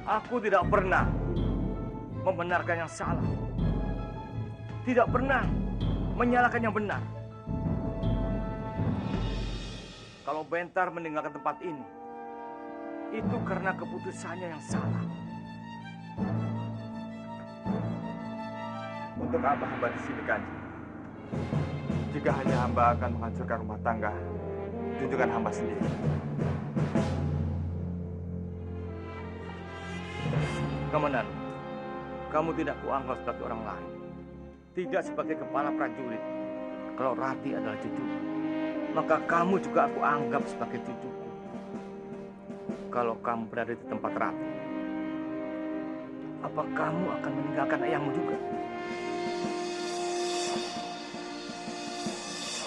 Aku tidak pernah membenarkan yang salah. Tidak pernah menyalahkan yang benar. Kalau Bentar meninggalkan tempat ini, itu karena keputusannya yang salah. Untuk apa hamba di sini, Kanjeng? Jika hanya hamba akan menghancurkan rumah tangga junjungan hamba sendiri. Komandan, kamu tidak kuanggap sebagai orang lain. Tidak sebagai kepala prajurit. Kalau Rati adalah cucuku, maka kamu juga aku anggap sebagai cucuku. Kalau kamu berada di tempat Rati, apa kamu akan meninggalkan ayahmu juga?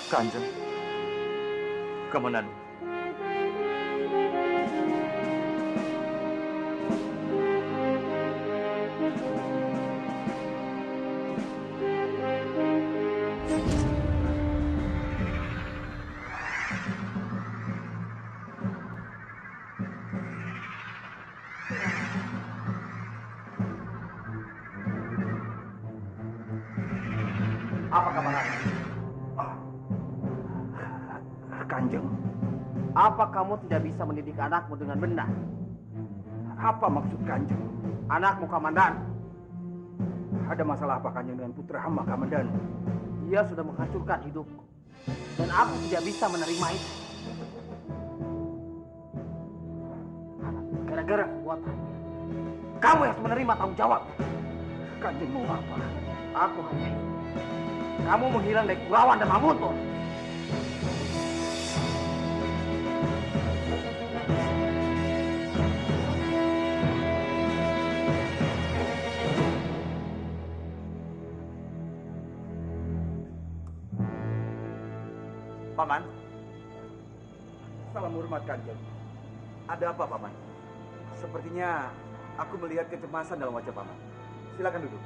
Kanjeng. Komandan. Apa kabar Anda? Kanjeng, Apa kamu tidak bisa mendidik anakmu dengan benar? apa maksud Kanjeng? Anakmu Kamandan, Ada masalah apa Kanjeng dengan putra hamba Kamandan? dia sudah menghancurkan hidupku. Dan aku tidak bisa menerima itu. Gara-gara perbuatannya, kamu yang harus menerima tanggung jawab. Kanjeng mau apa? Aku hanya ingin kamu menghilang dari Kurawan dan Mamutur. Paman, Salam hormat Kanjeng. ada apa, Paman? Sepertinya aku melihat kecemasan dalam wajah Paman. Silakan duduk.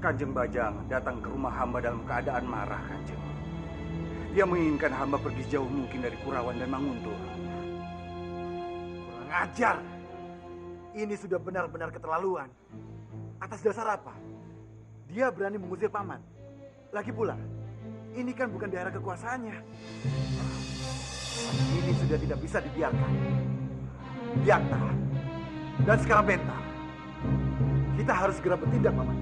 Kanjeng Bajang datang ke rumah hamba dalam keadaan marah, Kanjeng. Dia menginginkan hamba pergi jauh mungkin dari Kurawan dan Manguntur. Kurang ajar. Ini sudah benar-benar keterlaluan. Atas dasar apa? Dia berani mengusir Paman. Lagi pula, ini kan bukan daerah kekuasaannya. Ini sudah tidak bisa dibiarkan. Biakta dan sekarang Bentar. Kita harus segera bertindak, Paman.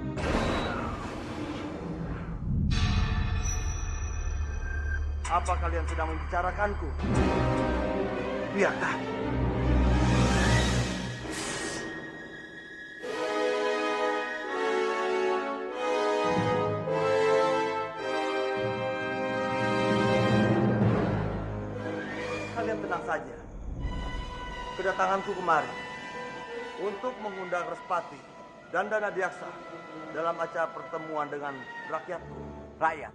Apa kalian sedang membicarakanku? Biakta. Kalian tenang saja. Kedatanganku kemari untuk mengundang Respati dan Dana Diaksa dalam acara pertemuan dengan rakyatku. Rakyat?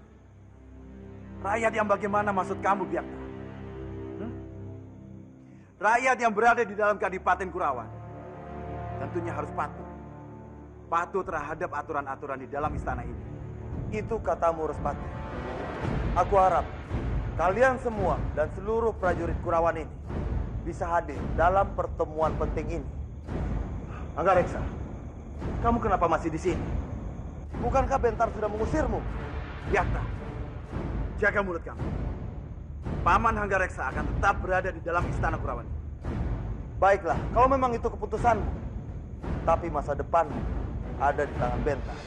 Rakyat yang bagaimana maksud kamu, Biakta? Rakyat yang berada di dalam Kadipaten Kurawan tentunya harus patuh. Patuh terhadap aturan-aturan di dalam istana ini. Itu katamu, Respati. Aku harap kalian semua dan seluruh prajurit Kurawan ini bisa hadir dalam pertemuan penting ini. Anggareksa, kamu kenapa masih di sini? Bukankah Bentar sudah mengusirmu? Biakta, jaga mulut kamu. Paman Hanggareksa akan tetap berada di dalam istana Kurawan. Baiklah, kalau memang itu keputusanmu. Tapi masa depanmu ada di tangan Bentar.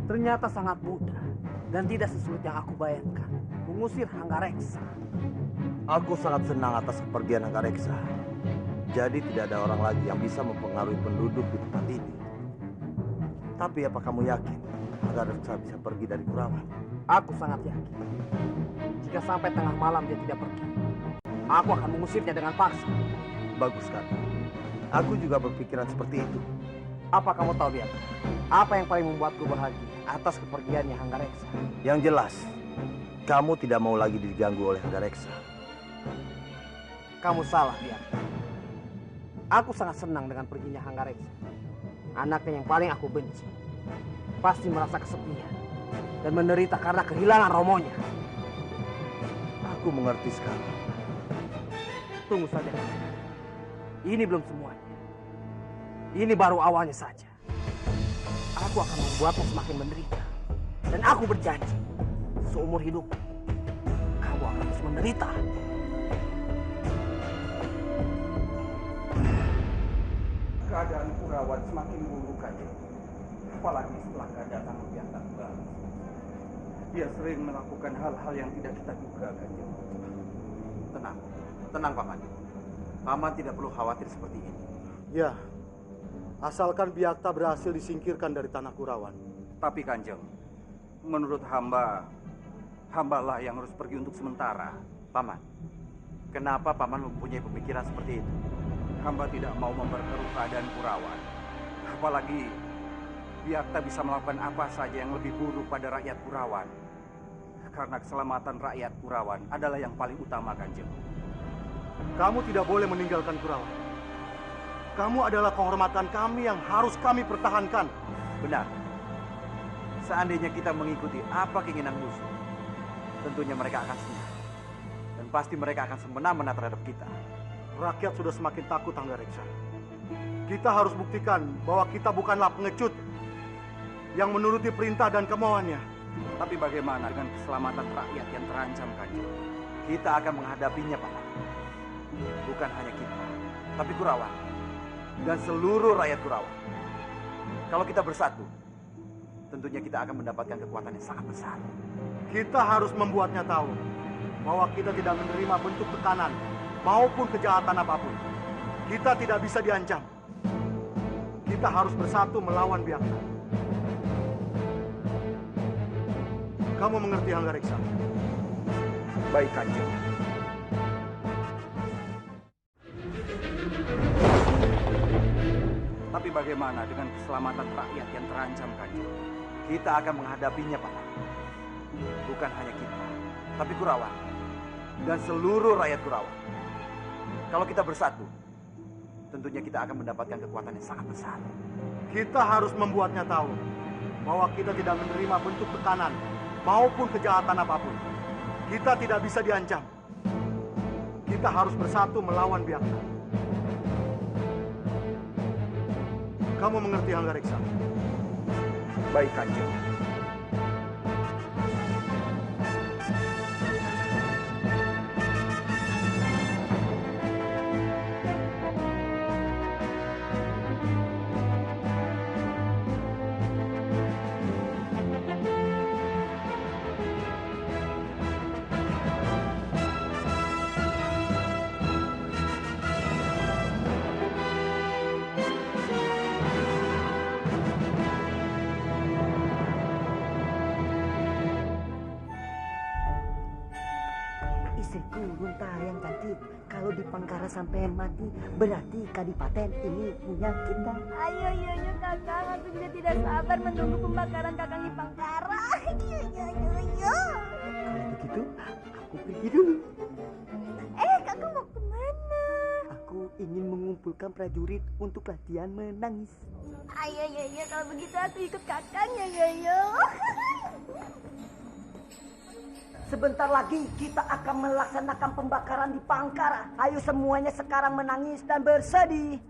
Ternyata sangat mudah dan tidak sesulit yang aku bayangkan. Mengusir Hanggareksa. Aku sangat senang atas kepergian Hanggareksa. Jadi tidak ada orang lagi yang bisa mempengaruhi penduduk di tempat ini. Tapi apa kamu yakin Hanggareksa bisa pergi dari Kurawan? Aku sangat yakin. Jika sampai tengah malam dia tidak pergi, aku akan mengusirnya dengan paksa. Bagus sekali. Aku juga berpikiran seperti itu. Apa kamu tahu, Biak? Apa yang paling membuatku bahagia atas kepergiannya Hanggareksa? Yang jelas, kamu tidak mau lagi diganggu oleh Hanggareksa. Kamu salah, Biak. Aku sangat senang dengan perginya Hanggareksa. Anaknya yang paling aku benci. Pasti merasa kesepian dan menderita karena kehilangan romonya. Aku mengerti sekali. Tunggu saja. Ini belum semuanya. Ini baru awalnya saja. Aku akan membuatmu semakin menderita. Dan aku berjanji, seumur hidup, kamu akan terus menderita. Keadaan Kurawan semakin buruk aja. Apalagi setelah kedatangan Biantah baru. Dia sering melakukan hal-hal yang tidak kita duga, Kanjeng. Tenang, tenang Paman. Paman tidak perlu khawatir seperti ini. Ya, asalkan Biakta berhasil disingkirkan dari tanah Kurawan. Tapi Kanjeng, menurut hambalah yang harus pergi untuk sementara. Paman, kenapa Paman mempunyai pemikiran seperti itu? Hamba tidak mau memperkeruh keadaan Kurawan. Apalagi Biakta bisa melakukan apa saja yang lebih buruk pada rakyat Kurawan. Karena keselamatan rakyat Kurawan adalah yang paling utama, Kanjeng. Kamu tidak boleh meninggalkan Kurawan. Kamu adalah kehormatan kami yang harus kami pertahankan. Benar. Seandainya kita mengikuti apa keinginan musuh, tentunya mereka akan senang. Dan pasti mereka akan semena-mena terhadap kita. Rakyat sudah semakin takut, Hanggareksa. Kita harus buktikan bahwa kita bukanlah pengecut yang menuruti perintah dan kemauannya. Tapi bagaimana dengan keselamatan rakyat yang terancam, Kanjeng? Kita akan menghadapinya, Paman. Bukan hanya kita, tapi Kurawan. Dan seluruh rakyat Kurawan. Kalau kita bersatu, tentunya kita akan mendapatkan kekuatan yang sangat besar. Kita harus membuatnya tahu bahwa kita tidak menerima bentuk tekanan maupun kejahatan apapun. Kita tidak bisa diancam. Kita harus bersatu melawan Biakta. Kamu mengerti, Hanggareksa? Baik, Kanjeng. Tapi bagaimana dengan keselamatan rakyat yang terancam, Kanjeng? Kita akan menghadapinya, Paman. Bukan hanya kita, tapi Kurawan. Dan seluruh rakyat Kurawan. Kalau kita bersatu, tentunya kita akan mendapatkan kekuatan yang sangat besar. Kita harus membuatnya tahu bahwa kita tidak menerima bentuk tekanan maupun kejahatan apapun. Kita tidak bisa diancam. Kita harus bersatu melawan Biakta. Kamu mengerti, Hanggareksa? Baik, Kanjeng. Istriku Runta yang cantik, kalau di Pangkara sampai mati, berarti kadipaten ini punya kita. Ayo kakang, aku sudah tidak sabar menunggu pembakaran kakang di Pangkara. Ayo. Kalau begitu, aku pergi dulu. Kakang mau kemana? Aku ingin mengumpulkan prajurit untuk latihan menangis. Ayo, kalau begitu aku ikut kakang ya. Sebentar lagi kita akan melaksanakan pembakaran di Pangkara. Ayo semuanya sekarang menangis dan bersedih.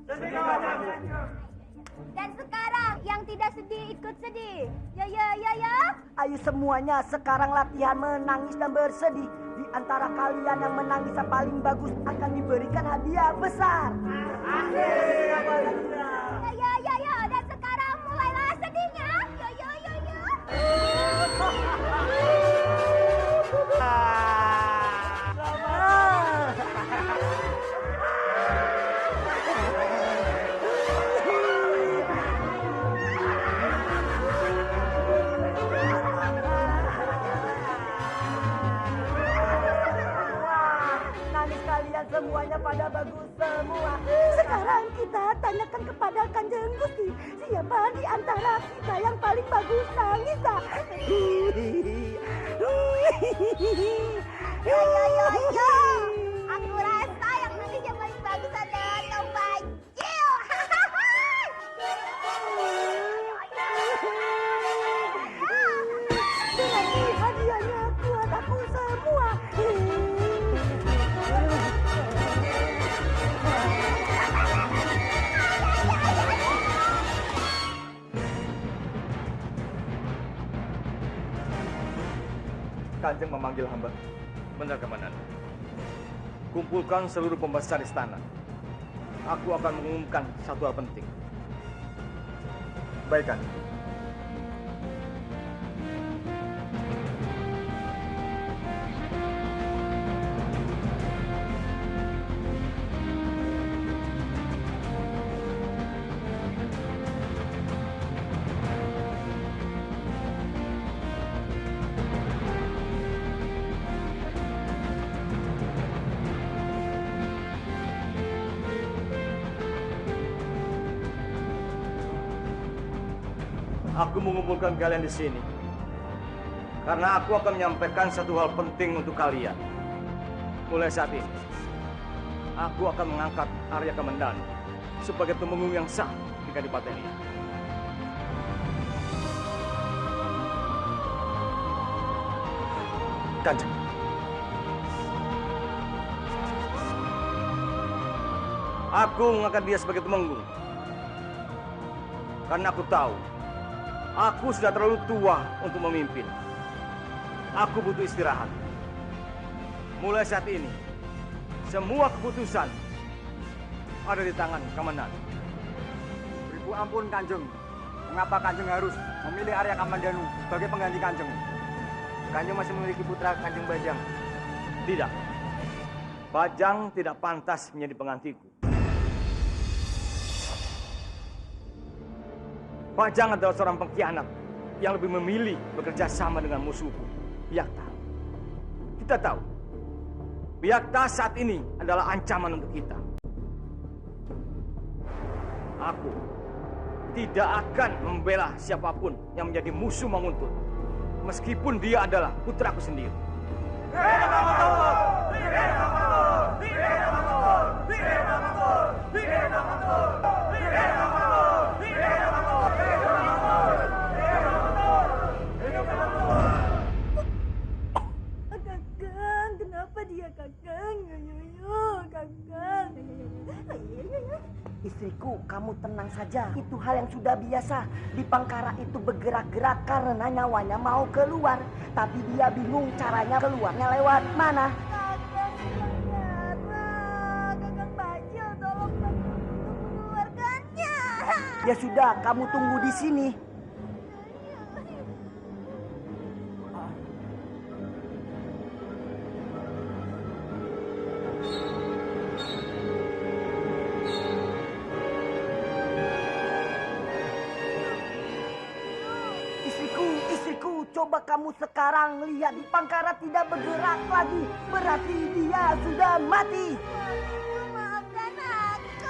Dan sekarang yang tidak sedih ikut sedih. Ya. Ayo semuanya sekarang latihan menangis dan bersedih. Di antara kalian yang menangis yang paling bagus akan diberikan hadiah besar. Ya. Dan sekarang mulailah sedihnya. Ya. Nangis kalian kalian semuanya pada bagus semua. Sekarang kita tanyakan kepada Kanjeng Gusti, siapa di antara kita yang paling bagus nangis? Yo. Aku rasa yang nangisnya paling bagus adalah Tom Bajil. Berarti hadiahnya buat aku semua. Kanjeng memanggil hamba. Benar, Komandan. Kumpulkan seluruh pembesar istana. Aku akan mengumumkan satu hal penting. Baik, Kanjeng. Aku mengumpulkan kalian di sini karena aku akan menyampaikan satu hal penting untuk kalian. Mulai saat ini, aku akan mengangkat Arya Kamandanu sebagai temenggung yang sah di Kadipaten ini. Kanjeng. Aku mengangkat dia sebagai temenggung karena aku tahu aku sudah terlalu tua untuk memimpin. Aku butuh istirahat. Mulai saat ini, semua keputusan ada di tangan Kamandan. Beribu ampun Kanjeng. Mengapa Kanjeng harus memilih Arya Kamandanu sebagai pengganti Kanjeng? Kanjeng masih memiliki putra Kanjeng Bajang. Tidak. Bajang tidak pantas menjadi penggantiku. Bajang adalah seorang pengkhianat yang lebih memilih bekerja sama dengan musuhku, Biyakta. Kita tahu, Biyakta saat ini adalah ancaman untuk kita. Aku tidak akan membela siapapun yang menjadi musuh Manguntut, meskipun dia adalah putraku sendiri. Kakang, kenapa dia Kakang? Kakang. Istriku, kamu tenang saja. Itu hal yang sudah biasa. Di Pangkara itu bergerak-gerak karena nyawanya mau keluar. Tapi dia bingung caranya keluarnya lewat mana. Kakang Bajil, tolong mengeluarkannya. Ya sudah, kamu tunggu di sini. Istriku, coba kamu sekarang lihat di Pangkara tidak bergerak lagi. Berarti dia sudah mati. Maafkan aku.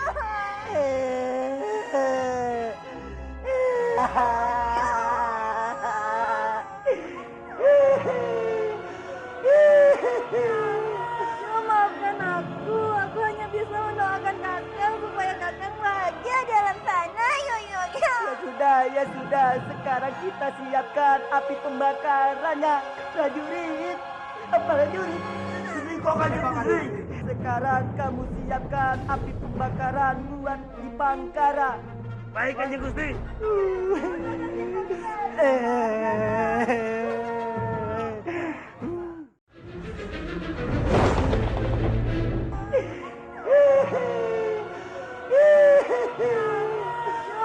Maafkan aku hanya bisa mendoakan Kakang supaya Kakang bahagia dalam sana. Ya sudah, sekarang kita siapkan api pembakarannya. Prajurit, prajurit. Sekarang kamu siapkan api pembakaran buat di Pangkara. Baik, Kanjeng Gusti.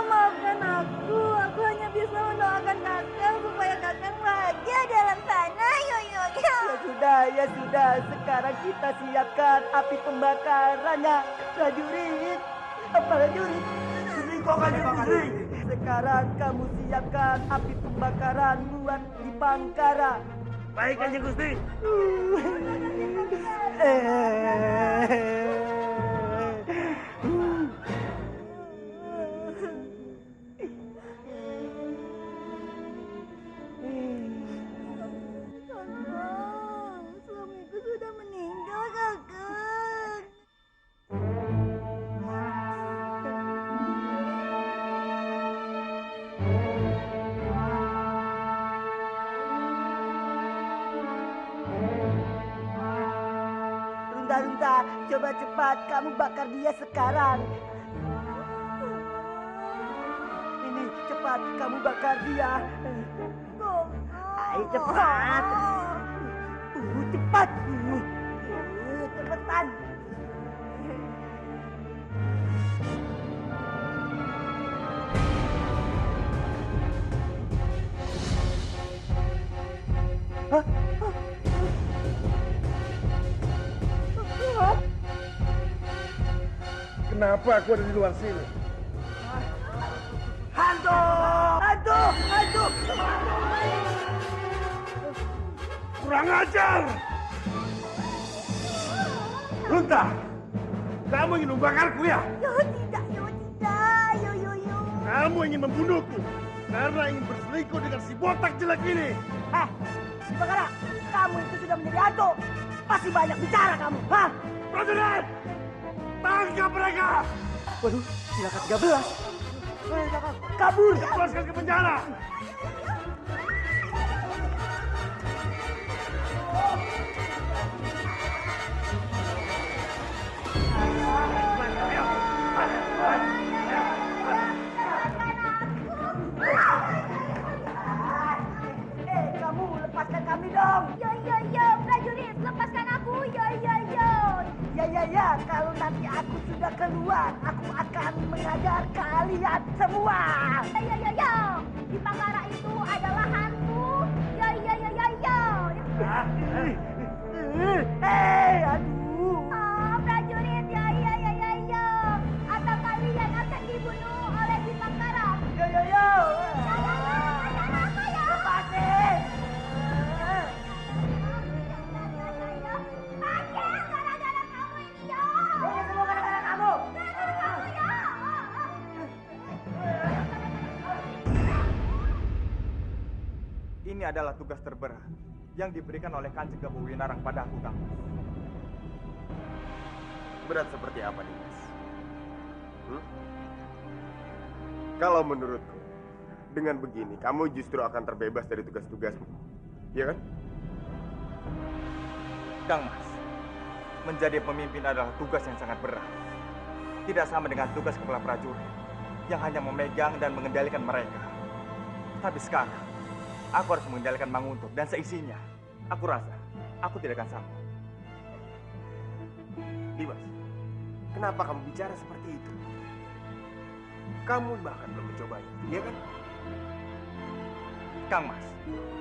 Maafkan aku hanya bisa mendoakan Kakang supaya Kakang bahagia dalam sana. Ya sudah, sekarang kita siapkan api pembakarannya. Prajurit, prajurit. Sekarang kamu siapkan api pembakaran buat di Pangkara. Baik Kanjeng Gusti. Tolong, suamiku sudah meninggal, Kakak. Runta-runta, coba cepat kamu bakar dia sekarang. Ini cepat kamu bakar dia. Ayo cepat. Cepat. Cepetan. Kenapa aku ada di luar sini? Hantu! Hantu! Hantu! Kurang ajar! Runta! Kamu ingin membakarku ya? Yo tidak, yo tidak, yo. Kamu ingin membunuhku karena ingin berselingkuh dengan si botak jelek ini. Bagaimana? Kamu itu sudah menjadi hantu. Pasti banyak bicara kamu. Hah? Prajurit! Tangkap mereka! Waduh, silakan 13. Kabur! Lepaskan ke penjara! Kamu lepaskan kami dong. Yo, prajurit, lepaskan aku. Yo. Ya, kalau nanti aku sudah keluar, aku akan mengajar kalian semua. Yo. Di Panggara itu adalah hantu. Yo. Aduh. Oh, prajurit, yo. Atau kalian akan dibunuh oleh di Panggara. Yo. Lepasin. Ini adalah tugas terberat yang diberikan oleh Kanjeng Gabuwinarang pada aku, Kang. Berat seperti apa, Dimas? Kalau menurutku, dengan begini kamu justru akan terbebas dari tugas-tugasmu. Iya kan? Kang Mas, menjadi pemimpin adalah tugas yang sangat berat. Tidak sama dengan tugas kepala prajurit yang hanya memegang dan mengendalikan mereka. Tapi sekarang, aku harus mengendalikan Manguntur dan seisinya. Aku rasa, aku tidak akan sanggup. Dimas, kenapa kamu bicara seperti itu? Kamu bahkan belum mencobanya, iya kan? Kang Mas,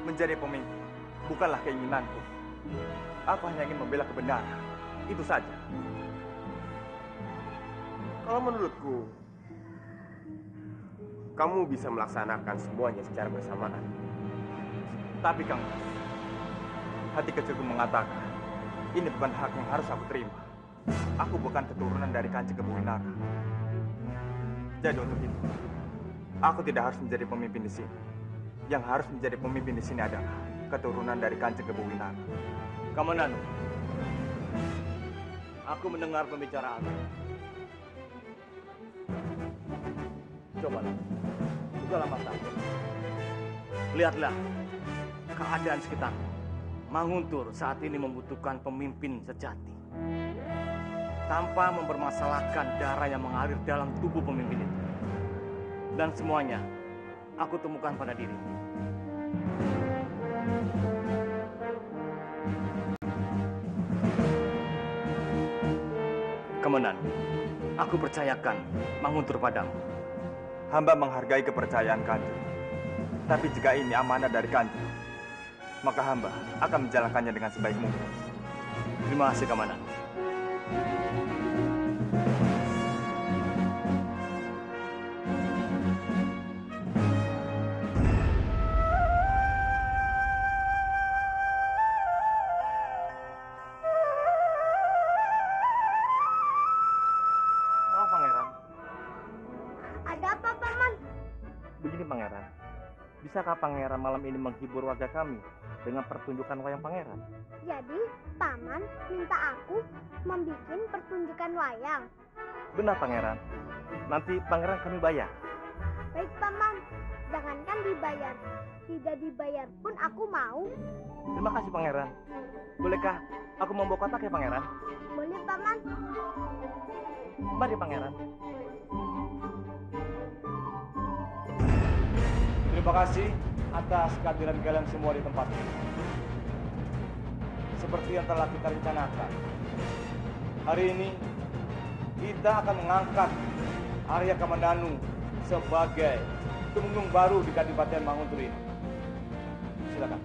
menjadi pemimpin bukanlah keinginanku. Aku hanya ingin membela kebenaran. Itu saja. Kalau menurutku, kamu bisa melaksanakan semuanya secara bersamaan. Tapi Kang Mas, hati kecilku mengatakan, ini bukan hak yang harus aku terima. Aku bukan keturunan dari Kanjeng Gabuwinarang. Jadi untuk itu, aku tidak harus menjadi pemimpin di sini. Yang harus menjadi pemimpin di sini adalah keturunan dari Kanjeng Gabuwinarang. Kamananu, aku mendengar pembicaraan. Cobalah, bukalah mata. Lihatlah keadaan sekitar. Manguntur saat ini membutuhkan pemimpin sejati. Tanpa mempermasalahkan darah yang mengalir dalam tubuh pemimpin itu. Dan semuanya aku temukan pada dirimu. Kemenan, aku percayakan Manguntur padamu. Hamba menghargai kepercayaan Kanjeng. Tapi jika ini amanah dari Kanjeng, maka hamba akan menjalankannya dengan sebaik mungkin. Terima kasih, Kamanan. Pangeran. Bisakah Pangeran malam ini menghibur warga kami dengan pertunjukan wayang Pangeran? Jadi, Paman minta aku membuat pertunjukan wayang. Benar Pangeran. Nanti Pangeran kami bayar. Baik, Paman. Jangankan dibayar. Tidak dibayar pun aku mau. Terima kasih Pangeran. Bolehkah aku membawa kotak ya Pangeran? Boleh, Paman. Mari Pangeran. Terima kasih atas kehadiran kalian semua di tempat ini. Seperti yang telah kita rencanakan, hari ini kita akan mengangkat Arya Kamandanu sebagai tumenggung baru di Kadipaten Manguntur ini. Silakan.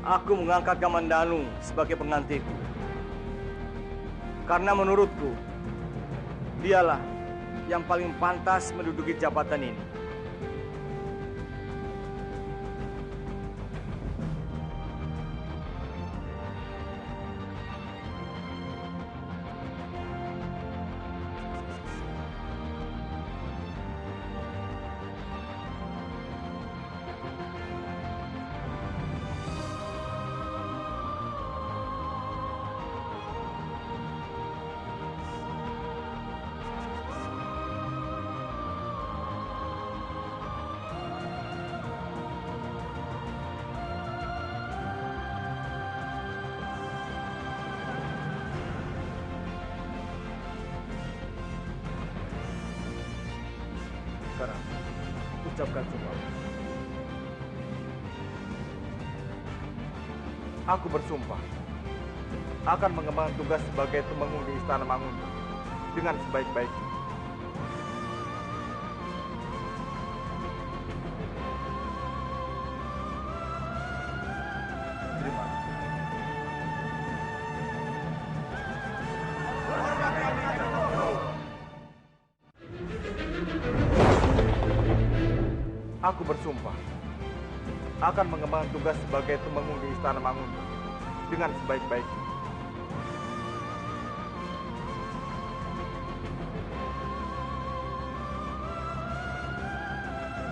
Aku mengangkat Kamandanu sebagai penggantiku. Karena menurutku, dialah yang paling pantas menduduki jabatan ini. Sekarang, ucapkan sumpah. Aku bersumpah akan mengembangkan tugas sebagai tumenggung di Istana Manguntur dengan sebaik-baiknya. Terima kasih. Aku bersumpah akan mengembangkan tugas sebagai tumenggung di Istana Manguntur dengan sebaik-baiknya.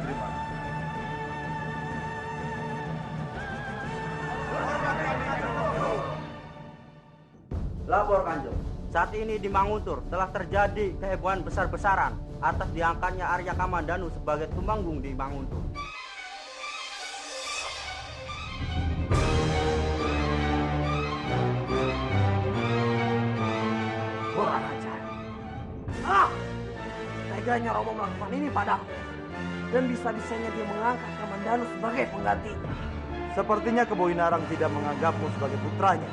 Terima kasih. Lapor Kanjeng. Saat ini di Manguntur telah terjadi kehebohan besar-besaran atas diangkatnya Arya Kamandanu sebagai tumenggung di Manguntur. Kurang ajar. Teganya Romo melakukan ini padaku. Dan bisa-bisanya dia mengangkat Kamandanu sebagai pengganti. Sepertinya Kebo Inarang tidak menganggapmu sebagai putranya.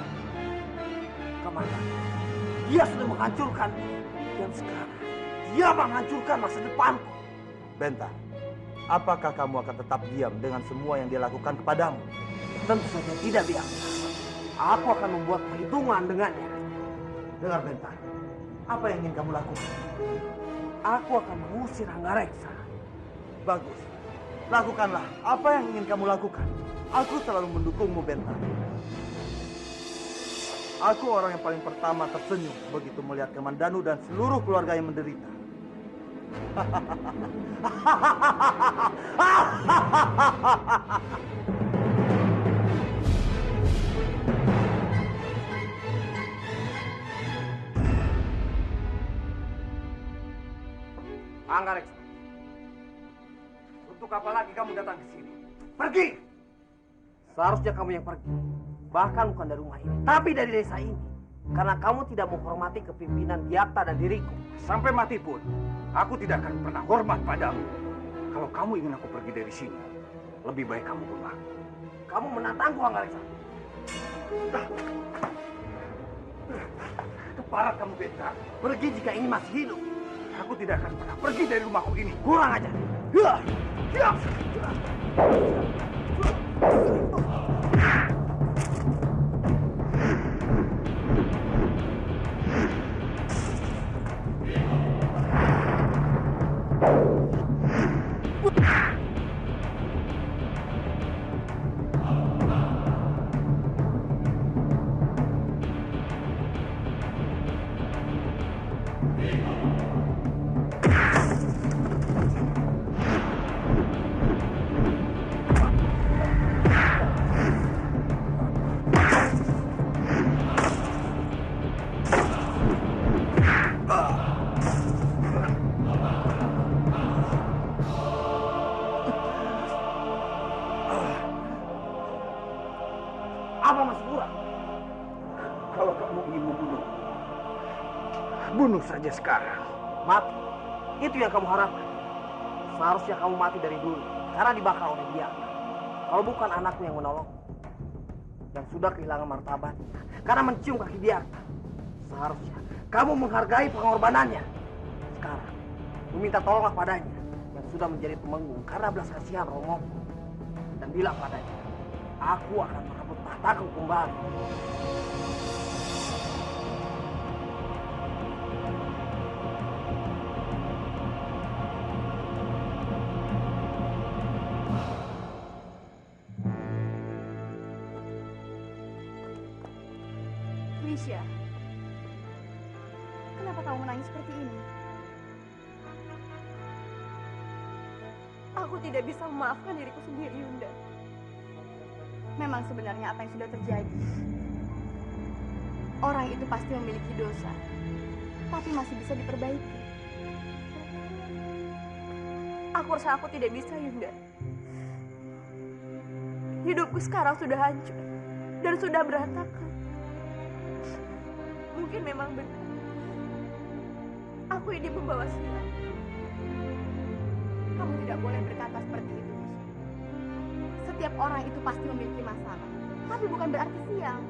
Kamandanu, dia sudah menghancurkan. Dan sekarang, dia menghancurkan masa depanku. Benta, apakah kamu akan tetap diam dengan semua yang dia lakukan kepadamu? Tentu saja tidak, Biang. Aku akan membuat perhitungan dengannya. Dengar Benta, apa yang ingin kamu lakukan? Aku akan mengusir Anggareksa. Bagus, lakukanlah apa yang ingin kamu lakukan. Aku selalu mendukungmu, Benta. Aku orang yang paling pertama tersenyum begitu melihat Kamandanu dan seluruh keluarga yang menderita. Anggareksa, untuk apa lagi kamu datang ke sini? Pergi! Seharusnya kamu yang pergi. Bahkan bukan dari rumah ini, tapi dari desa ini. Karena kamu tidak menghormati kepimpinan Biakta dan diriku. Sampai mati pun, aku tidak akan pernah hormat padamu. Kalau kamu ingin aku pergi dari sini, lebih baik kamu pulang. Kamu menantangku, Anggareksa. Keparat kamu, Benta. Pergi jika ini masih hidup. Aku tidak akan pernah pergi dari rumahku ini. Kurang ajar. saja sekarang. Mati? Itu yang kamu harapkan? Seharusnya kamu mati dari dulu, karena dibakar oleh dia. Kalau bukan anakmu yang menolong, dan sudah kehilangan martabatnya, karena mencium kaki dia, seharusnya kamu menghargai pengorbanannya. Sekarang, meminta tolonglah padanya, yang sudah menjadi tumenggung karena belas kasihan Romo. Dan bilang padanya, aku akan merebut tahtaku kembali. Wisya, kenapa kamu menangis seperti ini? Aku tidak bisa memaafkan diriku sendiri, Yunda. Memang sebenarnya apa yang sudah terjadi. Orang itu pasti memiliki dosa, tapi masih bisa diperbaiki. Aku rasa aku tidak bisa, Yunda. Hidupku sekarang sudah hancur dan sudah berantakan. Mungkin memang benar. Aku ini membawa sial. Kamu tidak boleh berkata seperti itu, Wisya. Setiap orang itu pasti memiliki masalah, tapi bukan berarti sial.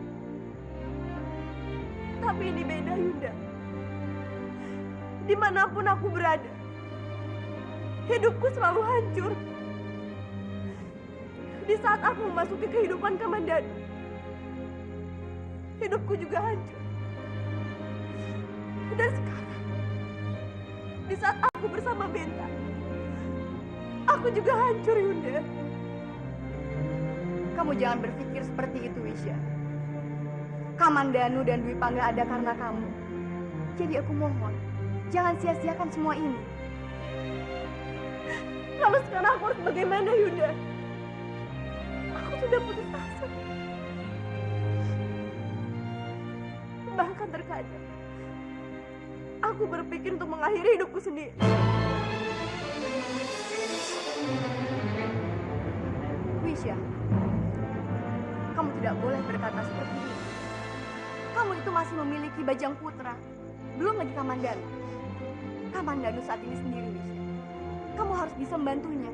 Tapi ini beda, Yunda. Dimanapun aku berada, hidupku selalu hancur. Di saat aku memasuki kehidupan Kamandanu, hidupku juga hancur. Dan sekarang, di saat aku bersama Benta, aku juga hancur, Yunda. Kamu jangan berpikir seperti itu, Wisya. Kamandanu dan Dwi Pangga ada karena kamu. Jadi aku mohon, jangan sia-siakan semua ini. Lalu sekarang aku harus bagaimana, Yunda? Aku sudah putus asa. Bahkan terkadang aku berpikir untuk mengakhiri hidupku sendiri. Wisya, kamu tidak boleh berkata seperti ini. Kamu itu masih memiliki Bajang Putra, belum lagi Kamandanu. Kamandanu saat ini sendiri, Wisya. Kamu harus bisa membantunya.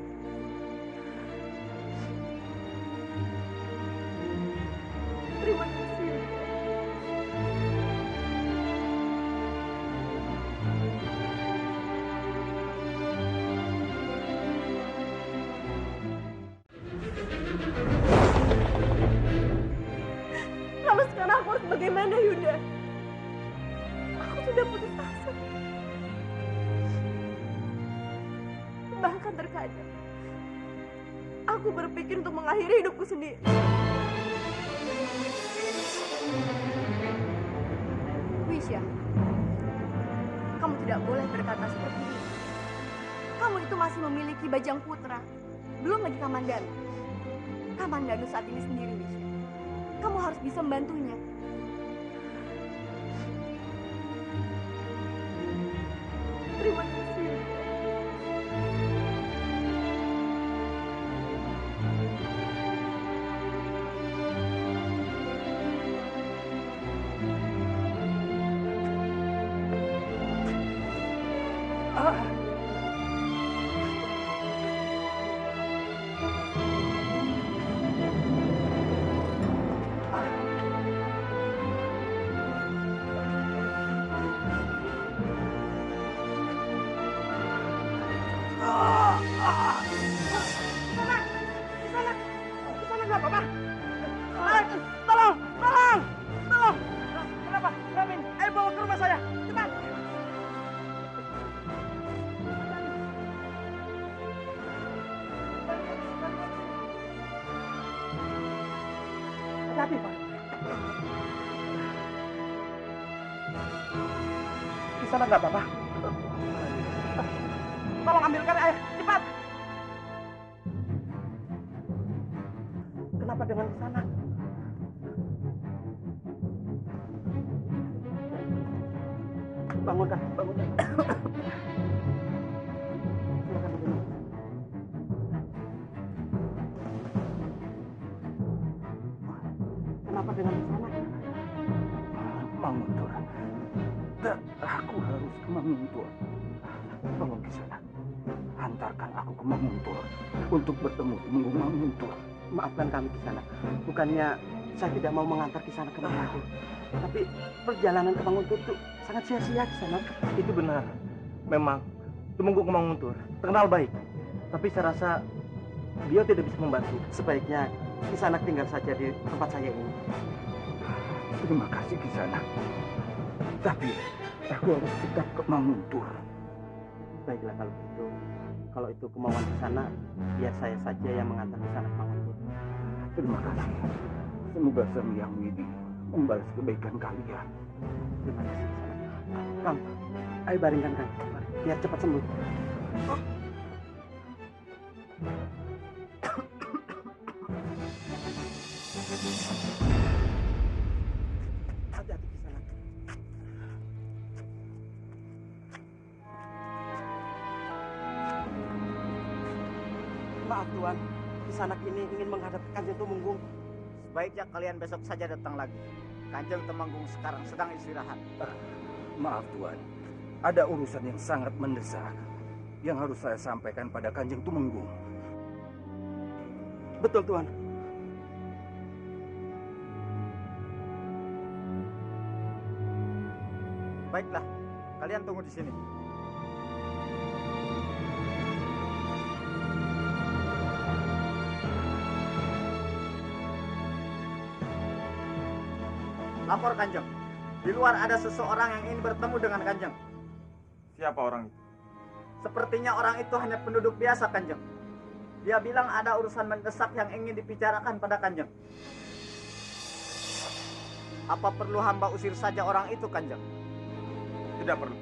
Terima kasih. Lalu sekarang aku harus bagaimana, Yunda? Aku sudah putus asa. Bahkan terkadang aku berpikir untuk mengakhiri hidupku sendiri. Wisya, kamu tidak boleh berkata seperti ini. Kamu itu masih memiliki Bajang Putra, belum lagi Kamandanu. Kamandanu saat ini sendiri, Wisya. Kamu harus bisa membantunya. Terima kasih. Hati, Pak. Di sana nggak apa-apa. Tolong ambilkan air, cepat. Kenapa dengan di sana? Bangunkan, bangunkan. Silakan duduk. Kenapa dengan di sana? Mang Mundur, aku harus mengantarkan aku ke Manguntur untuk bertemu Tumenggung Manguntur. Maafkan kami Kisanak. Bukannya saya tidak mau mengantar Kisanak ke Manguntur. Tapi perjalanan ke Manguntur itu sangat sia-sia Kisanak. Itu benar. Memang Tumenggung ke Manguntur terkenal baik. Tapi saya rasa beliau tidak bisa membantu. Sebaiknya Kisanak tinggal saja di tempat saya ini. Terima kasih Kisanak. Tapi aku harus tetap ke Manguntur. Baiklah kalau begitu. Kalau itu kemauan Kisanak, biar saya saja yang mengantar Kisanak ke Manguntur. Terima kasih. Semoga Sang Hyang Widi membalas kebaikan kalian. Terima kasih Kisanak. Kang, ayo baringkan Kang. Biar cepat sembuh. Hati-hati Kisanak. Maaf Tuan, Kisanak ini ingin menghadap Kanjeng Tumenggung. Sebaiknya kalian besok saja datang lagi. Kanjeng Temenggung sekarang sedang istirahat. Maaf Tuan, ada urusan yang sangat mendesak yang harus saya sampaikan pada Kanjeng Tumenggung. Betul Tuan. Baiklah, kalian tunggu di sini. Lapor Kanjeng. Di luar ada seseorang yang ingin bertemu dengan Kanjeng. Siapa orang itu? Sepertinya orang itu hanya penduduk biasa, Kanjeng. Dia bilang ada urusan mendesak yang ingin dibicarakan pada Kanjeng. Apa perlu hamba usir saja orang itu, Kanjeng? Tidak perlu.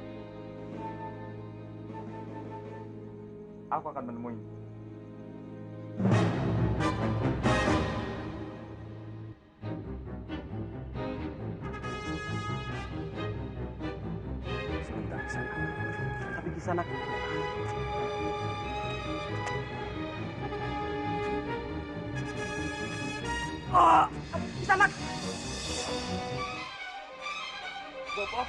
Aku akan menemui. Sebentar Kisanak. Tapi Kisanak, Kisanak! Bopo,